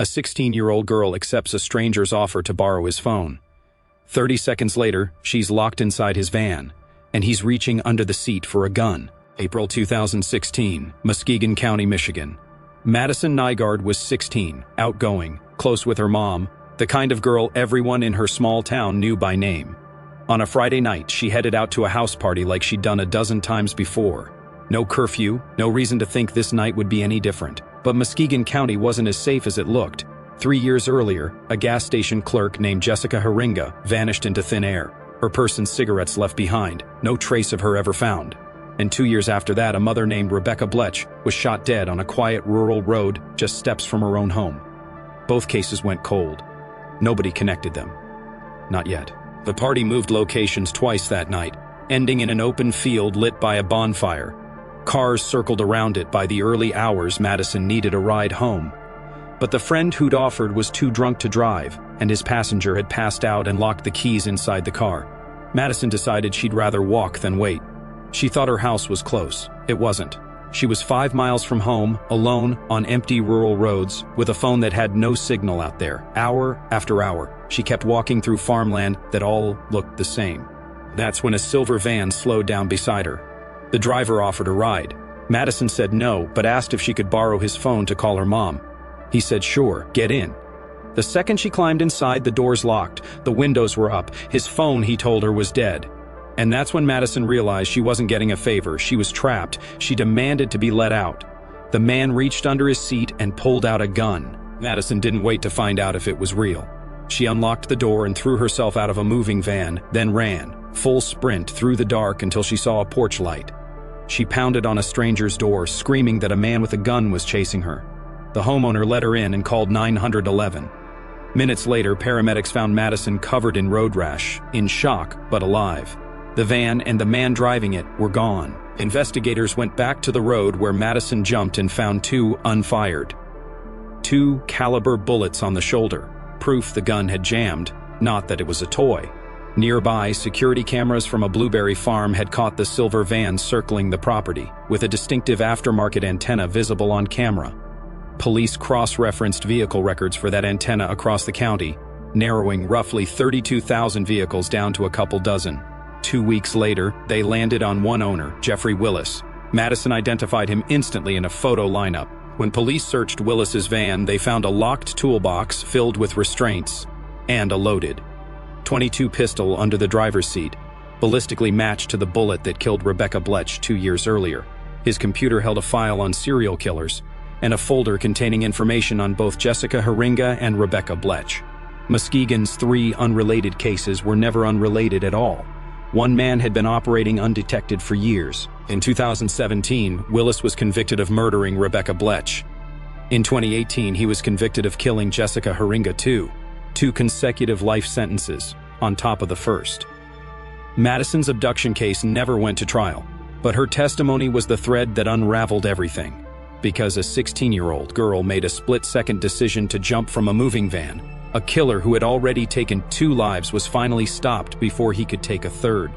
A 16-year-old girl accepts a stranger's offer to borrow his phone. 30 seconds later, she's locked inside his van, and he's reaching under the seat for a gun. April 2016, Muskegon County, Michigan. Madison Nygard was 16, outgoing, close with her mom, the kind of girl everyone in her small town knew by name. On a Friday night, she headed out to a house party like she'd done a dozen times before. No curfew, no reason to think this night would be any different. But Muskegon County wasn't as safe as it looked. 3 years earlier, a gas station clerk named Jessica Haringa vanished into thin air. Her purse and cigarettes left behind, no trace of her ever found. And 2 years after that, a mother named Rebecca Blech was shot dead on a quiet rural road just steps from her own home. Both cases went cold. Nobody connected them. Not yet. The party moved locations twice that night, ending in an open field lit by a bonfire. Cars circled around it. By the early hours, Madison needed a ride home. But the friend who'd offered was too drunk to drive, and his passenger had passed out and locked the keys inside the car. Madison decided she'd rather walk than wait. She thought her house was close. It wasn't. She was 5 miles from home, alone, on empty rural roads, with a phone that had no signal out there. Hour after hour, she kept walking through farmland that all looked the same. That's when a silver van slowed down beside her. The driver offered a ride. Madison said no, but asked if she could borrow his phone to call her mom. He said sure, get in. The second she climbed inside, the doors locked, the windows were up. His phone, he told her, was dead. And that's when Madison realized she wasn't getting a favor. She was trapped. She demanded to be let out. The man reached under his seat and pulled out a gun. Madison didn't wait to find out if it was real. She unlocked the door and threw herself out of a moving van, then ran, full sprint through the dark until she saw a porch light. She pounded on a stranger's door, screaming that a man with a gun was chasing her. The homeowner let her in and called 911. Minutes later, paramedics found Madison covered in road rash, in shock but alive. The van and the man driving it were gone. Investigators went back to the road where Madison jumped and found 2 unfired. 2 caliber bullets on the shoulder, proof the gun had jammed, not that it was a toy. Nearby, security cameras from a blueberry farm had caught the silver van circling the property, with a distinctive aftermarket antenna visible on camera. Police cross-referenced vehicle records for that antenna across the county, narrowing roughly 32,000 vehicles down to a couple dozen. 2 weeks later, they landed on one owner, Jeffrey Willis. Madison identified him instantly in a photo lineup. When police searched Willis's van, they found a locked toolbox filled with restraints and a loaded .22 pistol under the driver's seat, ballistically matched to the bullet that killed Rebecca Blech 2 years earlier. His computer held a file on serial killers and a folder containing information on both Jessica Haringa and Rebecca Blech. Muskegon's 3 unrelated cases were never unrelated at all. One man had been operating undetected for years. In 2017, Willis was convicted of murdering Rebecca Blech. In 2018, he was convicted of killing Jessica Haringa too. 2 consecutive life sentences, on top of the first. Madison's abduction case never went to trial, but her testimony was the thread that unraveled everything. Because a 16-year-old girl made a split-second decision to jump from a moving van, a killer who had already taken 2 lives was finally stopped before he could take a third.